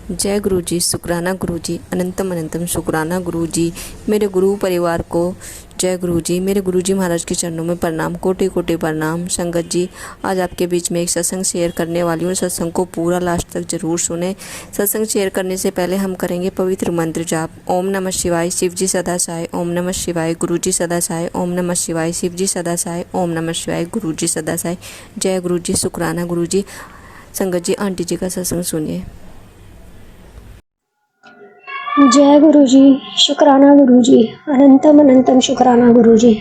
जय गुरु जी, शुक्राना गुरु जी, अनंतम अनंतम शुक्राना गुरु जी। मेरे गुरु परिवार को जय गुरु जी। मेरे गुरु जी महाराज के चरणों में प्रणाम, कोटि कोटि प्रणाम। संगत जी, आज आपके बीच में एक सत्संग शेयर करने वाली हूँ। सत्संग को पूरा लास्ट तक जरूर सुने। सत्संग शेयर करने से पहले हम करेंगे पवित्र मंत्र जाप। ओम नमः शिवाय, शिव जी सदा सहाय। ओम नमः शिवाय, गुरु जी सदा सहाय। ओम नमः शिवाय, शिव जी सदा सहाय। ओम नमः शिवाय, गुरु जी सदा सहाय। जय गुरु जी, शुक्राना गुरु जी। संगत जी, आंटी जी का सत्संग सुनिए। जय गुरु जी, शुक्राना गुरु जी, अनंतम अनंतम शुक्राना गुरु जी।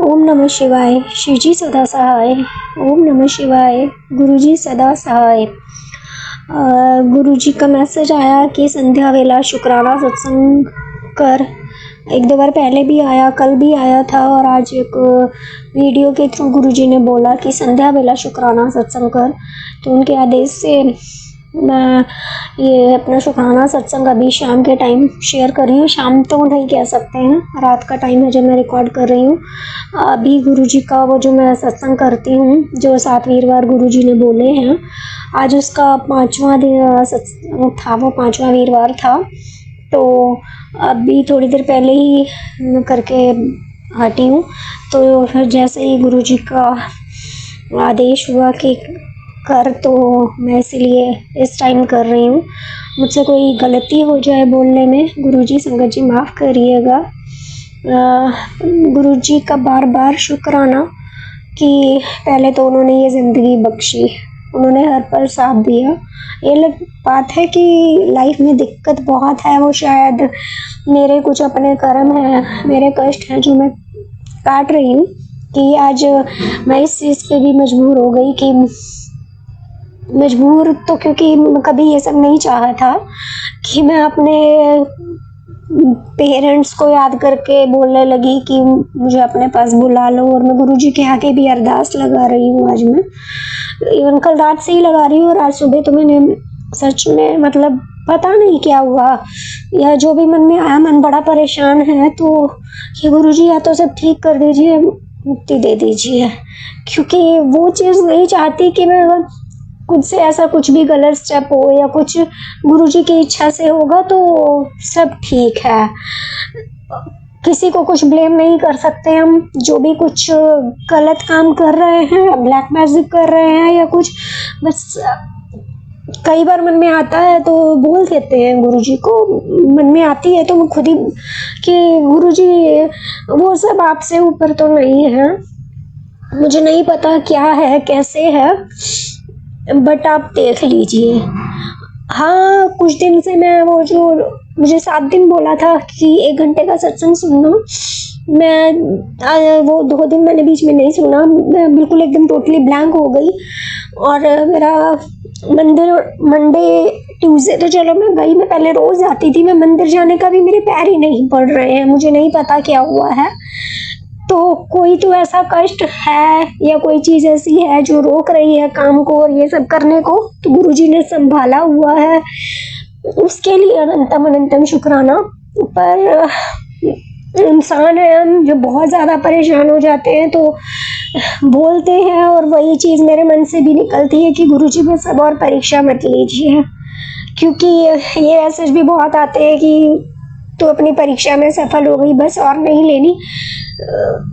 ओम नमः शिवाय, शिव जी सदा सहाय। ओम नमः शिवाय, गुरु जी सदा सहाय। गुरु जी का मैसेज आया कि संध्या वेला शुक्राना सत्संग कर। एक दो बार पहले भी आया, कल भी आया था, और आज एक वीडियो के थ्रू गुरु जी ने बोला कि संध्या वेला शुक्राना सत्संग कर। तो उनके आदेश से मैं ये अपना शुक्राना सत्संग अभी शाम के टाइम शेयर कर रही हूँ। शाम तो नहीं कह सकते हैं, रात का टाइम है जब मैं रिकॉर्ड कर रही हूँ। अभी गुरुजी का वो जो मैं सत्संग करती हूँ, जो 7 वीरवार गुरुजी ने बोले हैं, आज उसका 5वां दिन सत्संग था, वो 5वां वीरवार था। तो अभी थोड़ी देर पहले ही करके हटी हूँ। तो फिर जैसे ही गुरुजी का आदेश हुआ कि कर, तो मैं इसलिए इस टाइम कर रही हूँ। मुझसे कोई गलती हो जाए बोलने में, गुरुजी संगत जी माफ़ करिएगा। गुरुजी का बार बार शुक्राना कि पहले तो उन्होंने ये ज़िंदगी बख्शी, उन्होंने हर पल साथ दिया। ये अलग बात है कि लाइफ में दिक्कत बहुत है, वो शायद मेरे कुछ अपने कर्म हैं, मेरे कष्ट हैं जो मैं काट रही हूँ, कि आज मैं इस चीज़ पे भी मजबूर हो गई। कि मजबूर तो क्योंकि कभी ये सब नहीं चाहा था कि मैं अपने पेरेंट्स को याद करके बोलने लगी कि मुझे अपने पास बुला लो। और मैं गुरुजी के आगे भी अरदास लगा रही हूँ। आज मैं इवन कल रात से ही लगा रही हूँ, और आज सुबह तो मैंने सच में मतलब पता नहीं क्या हुआ, या जो भी मन में आया, मन बड़ा परेशान है, तो कि गुरुजी या तो सब ठीक कर दीजिए, मुक्ति दे दीजिए। क्योंकि वो चीज़ नहीं चाहती कि मैं खुद से ऐसा कुछ भी गलत स्टेप हो, या कुछ गुरुजी की इच्छा से होगा तो सब ठीक है। किसी को कुछ ब्लेम नहीं कर सकते हम। जो भी कुछ गलत काम कर रहे हैं, ब्लैक मैजिक कर रहे हैं या कुछ, बस कई बार मन में आता है तो बोल देते हैं गुरुजी को। मन में आती है तो मैं खुद ही कि गुरुजी वो सब आपसे ऊपर तो नहीं है, मुझे नहीं पता क्या है कैसे है, बट आप देख लीजिए। हाँ, कुछ दिन से मैं वो जो मुझे 7 दिन बोला था कि 1 घंटे का सत्संग सुनना, मैं वो 2 दिन मैंने बीच में नहीं सुना। मैं बिल्कुल एकदम टोटली ब्लैंक हो गई। और मेरा मंडे ट्यूसडे तो चलो मैं गई, मैं पहले रोज जाती थी, मैं मंदिर जाने का भी मेरे पैर ही नहीं पड़ रहे हैं। मुझे नहीं पता क्या हुआ है। तो कोई तो ऐसा कष्ट है या कोई चीज़ ऐसी है जो रोक रही है काम को और ये सब करने को, तो गुरुजी ने संभाला हुआ है, उसके लिए अनंतम अनंतम शुक्राना। पर इंसान है हम, जो बहुत ज़्यादा परेशान हो जाते हैं तो बोलते हैं, और वही चीज़ मेरे मन से भी निकलती है कि गुरुजी में सब और परीक्षा मत लीजिए। क्योंकि ये मैसेज भी बहुत आते हैं कि तो अपनी परीक्षा में सफल हो गई, बस और नहीं लेनी।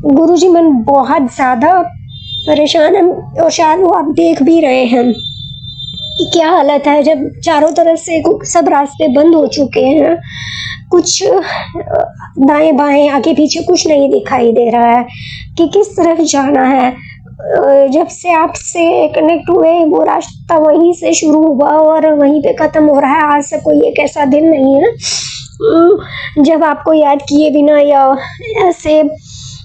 गुरुजी मन बहुत ज़्यादा परेशान है, और शायद वो आप देख भी रहे हैं कि क्या हालत है जब चारों तरफ से सब रास्ते बंद हो चुके हैं। कुछ दाएं बाएं आगे पीछे कुछ नहीं दिखाई दे रहा है कि किस तरफ जाना है। जब से आपसे कनेक्ट हुए, वो रास्ता वहीं से शुरू हुआ और वहीं पे ख़त्म हो रहा है। आज से कोई एक ऐसा दिन नहीं है जब आपको याद किए बिना या ऐसे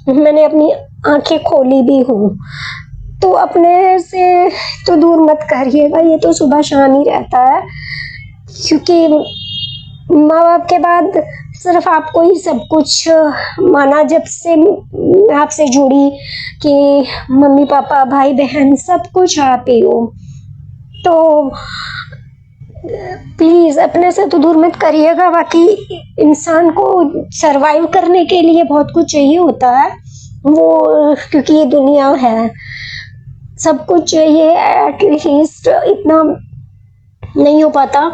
मैंने अपनी आंखें खोली भी हूँ। तो अपने से तो दूर मत करिएगा, ये तो सुबह शाम ही रहता है। क्योंकि माँ बाप के बाद सिर्फ आपको ही सब कुछ माना। जब से आपसे जुड़ी कि मम्मी पापा भाई बहन सब कुछ आप ही हो, तो प्लीज़ अपने से तो दूर मत करिएगा। बाकी इंसान को सरवाइव करने के लिए बहुत कुछ चाहिए होता है, वो क्योंकि ये दुनिया है, सब कुछ चाहिए। एटलीस्ट इतना नहीं हो पाता,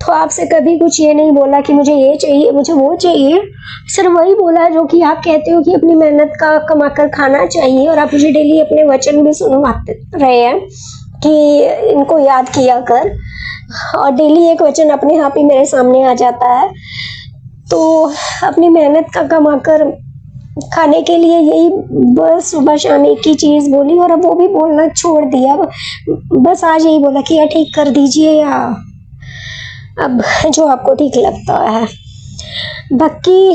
तो आपसे कभी कुछ ये नहीं बोला कि मुझे ये चाहिए, मुझे वो चाहिए। सिर्फ वही बोला जो कि आप कहते हो कि अपनी मेहनत का कमा कर खाना चाहिए, और आप मुझे डेली अपने वचन भी सुनवाते रहे हैं कि इनको याद किया कर, और डेली एक वचन अपने आप ही मेरे सामने आ जाता है। तो अपनी मेहनत का कमा कर खाने के लिए यही बस सुबह शाम एक ही चीज़ बोली, और अब वो भी बोलना छोड़ दिया। बस आज यही बोला कि या ठीक कर दीजिए, या अब जो आपको ठीक लगता है। बाकी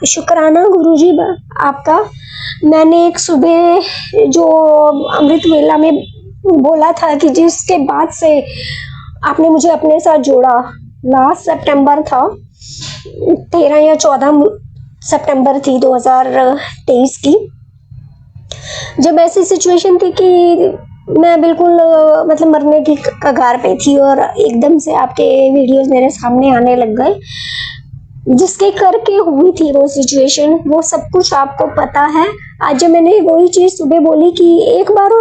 शुक्राना गुरुजी आपका। मैंने एक सुबह जो अमृत वेला में बोला था कि जिसके बाद से आपने मुझे अपने साथ जोड़ा, लास्ट सितंबर था, 13 या 14 सितंबर थी 2023 की, जब ऐसी सिचुएशन थी कि मैं बिल्कुल मतलब मरने की कगार पे थी, और एकदम से आपके वीडियोस मेरे सामने आने लग गए, जिसके करके हुई थी वो सिचुएशन, वो सब कुछ आपको पता है। आज जब मैंने वही चीज़ सुबह बोली कि एक बार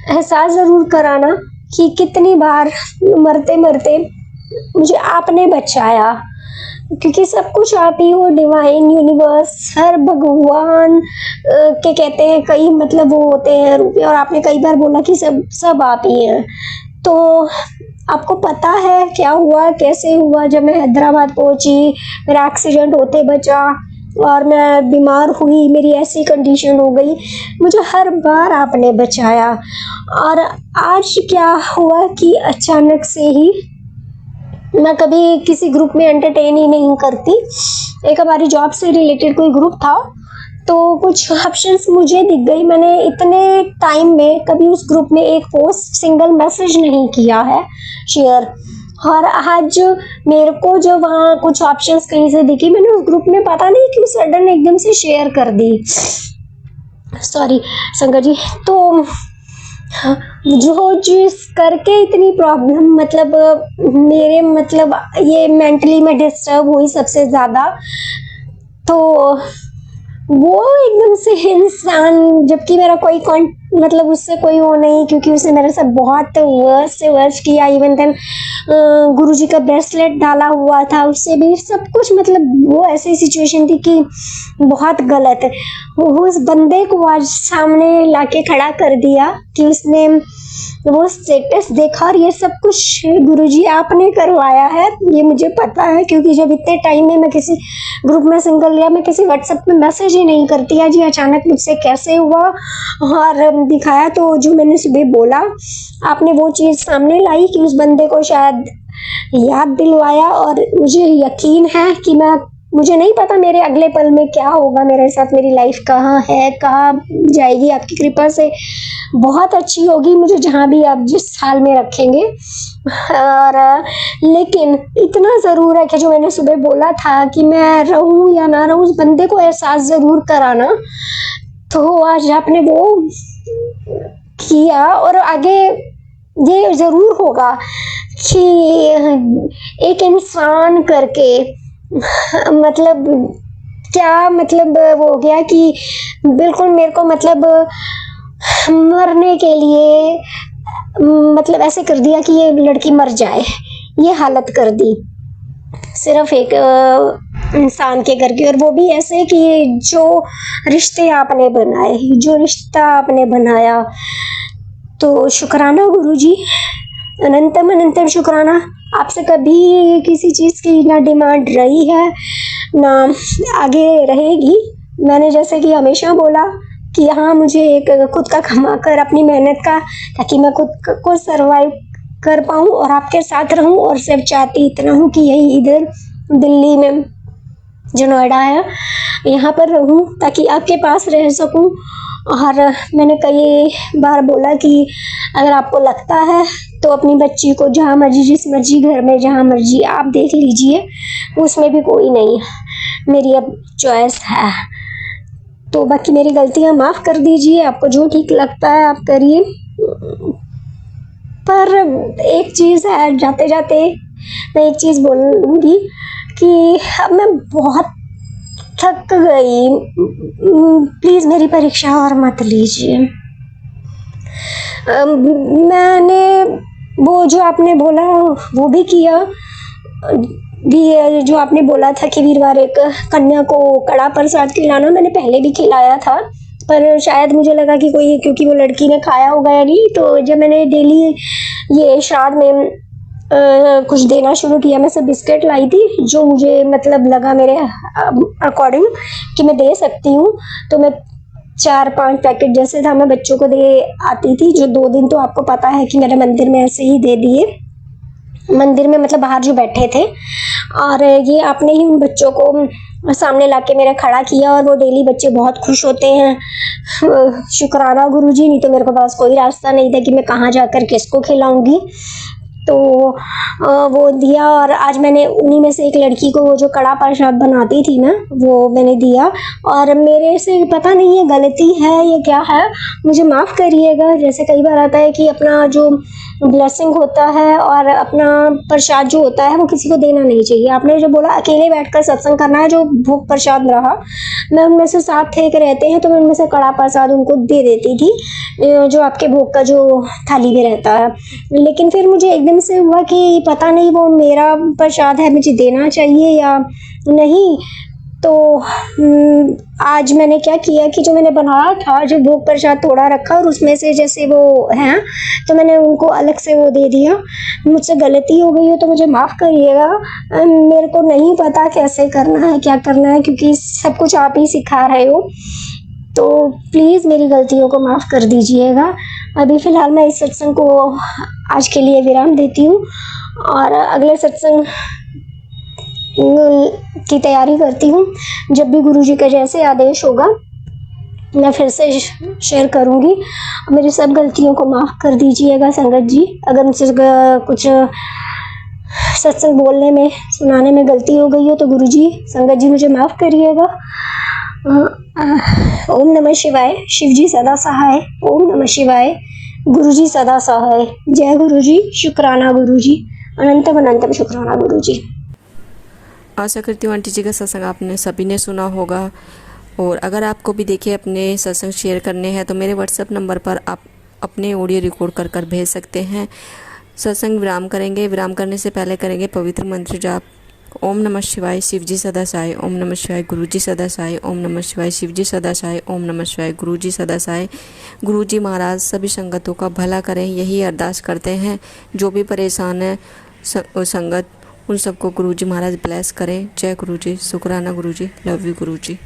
एहसास ज़रूर कराना कि कितनी बार मरते मरते मुझे आपने बचाया, क्योंकि सब कुछ आप ही हो, डिवाइन यूनिवर्स, हर भगवान के कहते हैं कई मतलब वो होते हैं रूपे, और आपने कई बार बोला कि सब आप ही हैं। तो आपको पता है क्या हुआ, कैसे हुआ। जब मैं हैदराबाद पहुंची, मेरा एक्सीडेंट होते बचा, और मैं बीमार हुई, मेरी ऐसी कंडीशन हो गई, मुझे हर बार आपने बचाया। और आज क्या हुआ कि अचानक से ही, मैं कभी किसी ग्रुप में एंटरटेन ही नहीं करती, एक हमारी जॉब से रिलेटेड कोई ग्रुप था, तो कुछ ऑप्शंस मुझे दिख गई। मैंने इतने टाइम में कभी उस ग्रुप में एक पोस्ट, सिंगल मैसेज नहीं किया है शेयर, और आज मेरे को जो वहाँ कुछ ऑप्शंस कहीं से दिखी, मैंने उस ग्रुप में पता नहीं क्यों सडन एकदम से शेयर कर दी। सॉरी संगत जी। तो जो चीज़ करके इतनी प्रॉब्लम, मतलब मेरे मतलब ये मेंटली मैं डिस्टर्ब हुई सबसे ज़्यादा, तो वो एकदम से इंसान, जबकि मेरा कोई मतलब उससे कोई वो नहीं, क्योंकि उसने मेरे साथ बहुत वर्स से वर्स किया। इवन देन गुरुजी का ब्रेसलेट डाला हुआ था, उससे भी सब कुछ, मतलब वो ऐसी सिचुएशन थी कि बहुत गलत है। वो उस बंदे को आज सामने लाके खड़ा कर दिया कि उसने वो स्टेटस देखा, और ये सब कुछ गुरुजी आपने करवाया है, ये मुझे पता है। क्योंकि जब इतने टाइम में मैं किसी ग्रुप में सिंगल, या मैं किसी व्हाट्सएप में मैसेज ही नहीं करती, आज ये अचानक मुझसे कैसे हुआ और दिखाया। तो जो मैंने सुबह बोला, आपने वो चीज़ सामने लाई कि उस बंदे को शायद याद दिलवाया, और मुझे यकीन है कि मुझे नहीं पता मेरे अगले पल में क्या होगा मेरे साथ, मेरी लाइफ कहाँ है, कहाँ जाएगी। आपकी कृपा से बहुत अच्छी होगी, मुझे जहाँ भी आप जिस हाल में रखेंगे। और लेकिन इतना ज़रूर है कि जो मैंने सुबह बोला था कि मैं रहूँ या ना रहूँ, उस बंदे को एहसास ज़रूर कराना। तो आज आपने वो किया, और आगे ये ज़रूर होगा कि एक इंसान करके, मतलब क्या मतलब वो हो गया कि बिल्कुल मेरे को मतलब मरने के लिए, मतलब ऐसे कर दिया कि ये लड़की मर जाए, ये हालत कर दी सिर्फ एक इंसान के करके। और वो भी ऐसे कि जो रिश्ते आपने बनाए, जो रिश्ता आपने बनाया। तो शुक्राना गुरुजी, अनंतम अनंतम शुक्राना। आपसे कभी किसी चीज़ की ना डिमांड रही है ना आगे रहेगी। मैंने जैसे कि हमेशा बोला कि हाँ, मुझे एक खुद का कमा कर अपनी मेहनत का, ताकि मैं खुद को सरवाइव कर पाऊँ और आपके साथ रहूँ। और सिर्फ चाहती इतना हूँ कि यही इधर दिल्ली में जो नोएडा है, यहाँ पर रहूँ ताकि आपके पास रह सकूँ। और मैंने कई बार बोला कि अगर आपको लगता है तो अपनी बच्ची को जहाँ मर्जी, जिस मर्जी घर में, जहाँ मर्जी आप देख लीजिए, उसमें भी कोई नहीं, मेरी अब चॉइस है। तो बाकी मेरी गलतियाँ माफ़ कर दीजिए, आपको जो ठीक लगता है आप करिए। पर एक चीज़ है, जाते जाते मैं एक चीज़ बोलूँगी कि अब मैं बहुत थक गई, प्लीज़ मेरी परीक्षा और मत लीजिए। मैंने वो जो आपने बोला वो भी किया। भी जो आपने बोला था कि वीरवार एक कन्या को कड़ा प्रसाद खिलाना, मैंने पहले भी खिलाया था, पर शायद मुझे लगा कि कोई, क्योंकि वो लड़की ने खाया होगा या नहीं, तो जब मैंने डेली ये श्राद्ध में कुछ देना शुरू किया, मैं सब बिस्किट लाई थी जो मुझे मतलब लगा मेरे अकॉर्डिंग कि मैं दे सकती हूँ, तो मैं 4-5 पैकेट जैसे था मैं बच्चों को दे आती थी, जो 2 दिन तो आपको पता है कि मेरे मंदिर में ऐसे ही दे दिए, मंदिर में मतलब बाहर जो बैठे थे। और ये आपने ही उन बच्चों को सामने लाके मेरा खड़ा किया, और वो डेली बच्चे बहुत खुश होते हैं। शुक्राना गुरुजी, नहीं तो मेरे को पास कोई रास्ता नहीं था कि मैं कहाँ जाकर किसको खिलाऊंगी। तो वो दिया, और आज मैंने उन्हीं में से एक लड़की को वो जो कड़ा प्रसाद बनाती थी ना, वो मैंने दिया। और मेरे से पता नहीं ये गलती है या क्या है, मुझे माफ़ करिएगा। जैसे कई बार आता है कि अपना जो ब्लेसिंग होता है और अपना प्रसाद जो होता है वो किसी को देना नहीं चाहिए। आपने जो बोला अकेले बैठकर सत्संग करना है, जो भोग प्रसाद रहा, मैं उनमें से 7 थे रहते हैं, तो मैं उनमें से कड़ा प्रसाद उनको दे देती थी, जो आपके भोग का जो थाली में रहता है। लेकिन फिर मुझे एकदम से हुआ कि पता नहीं वो मेरा प्रसाद है, मुझे देना चाहिए या नहीं। तो आज मैंने क्या किया कि जो मैंने बनाया था, जो भोग प्रसाद थोड़ा रखा, और उसमें से जैसे वो हैं तो मैंने उनको अलग से वो दे दिया। मुझसे गलती हो गई हो तो मुझे माफ़ करिएगा। मेरे को नहीं पता कैसे करना है, क्या करना है, क्योंकि सब कुछ आप ही सिखा रहे हो, तो प्लीज़ मेरी गलतियों को माफ़ कर दीजिएगा। अभी फ़िलहाल मैं इस सत्संग को आज के लिए विराम देती हूँ, और अगले सत्संग की तैयारी करती हूँ। जब भी गुरुजी का जैसे आदेश होगा मैं फिर से शेयर करूँगी। मेरी सब गलतियों को माफ़ कर दीजिएगा संगत जी। अगर मुझसे कुछ सत्संग बोलने में, सुनाने में गलती हो गई हो तो गुरुजी, संगत जी मुझे माफ़ करिएगा। ओम नमः शिवाय। शिव जी सदा सहाय। ओम नमः शिवाय। गुरुजी सदा सहाय। जय गुरुजी। शुक्राना गुरुजी। अनंतम अनंतम शुक्राना गुरुजी। आशा करती हूँ आंटी जी का सत्संग आपने सभी ने सुना होगा, और अगर आपको भी देखिए अपने सत्संग शेयर करने हैं तो मेरे व्हाट्सएप नंबर पर आप अपने ऑडियो रिकॉर्ड कर कर भेज सकते हैं। सत्संग विराम करेंगे, विराम करने से पहले करेंगे पवित्र मंत्र जाप। ओम नमः शिवाय। शिव जी सदा सहाय। ओम नमः शिवाय। गुरु जी सदा सहाय। ओम नमः शिवाय। शिव जी सदा सहाय। ओम नमः शिवाय। गुरु जी सदा सहाय। गुरु जी महाराज सभी संगतों का भला करें, यही अरदास करते हैं। जो भी परेशान है संगत, उन सबको गुरु जी महाराज ब्लेस करें। जय गुरु जी। शुक्राना गुरु जी। Love you Guru ji.